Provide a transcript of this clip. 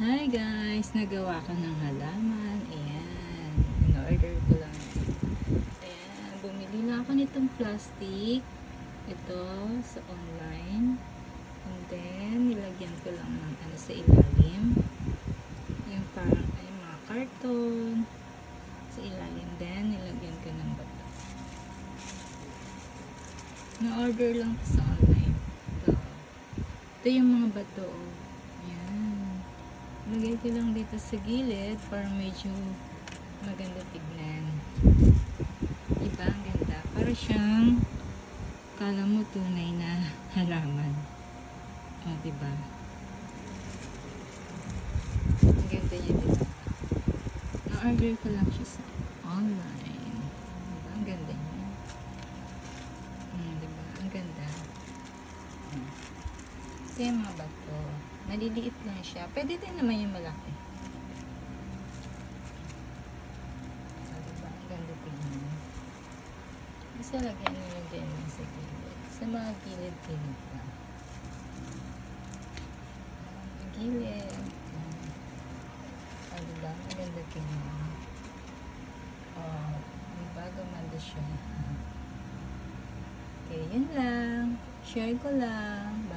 Hi guys! Nagawa ko ng halaman. Ayan. In-order ko lang. Ayan. Bumili na ako nitong plastic. Ito sa online. And then, nilagyan ko lang ng ano sa ilalim. Yung parang ay mga karton. Sa ilalim din, nilagyan ko ng bato. Na-order lang ko sa online. Ito yung mga bato. Lagay ko lang dito sa gilid para medyo maganda tignan. Diba? Ang ganda. Para siyang kala mo tunay na halaman. O, diba? Ang ganda niya dito. Na-order ko lang siya sa online. Diba? Ang ganda niya. Diba? Ang ganda. Ito yung mga bato. Maliliit lang siya. Pwede din naman yung malaki. Diba? Ang ganda tingnan. Basta lagyan nyo din sa gilid. Sa mga gilid-gilid lang. Sa gilid. Diba? Ang ganda tingnan. Diba? Gumanda siya. Okay, yun lang. Share ko lang.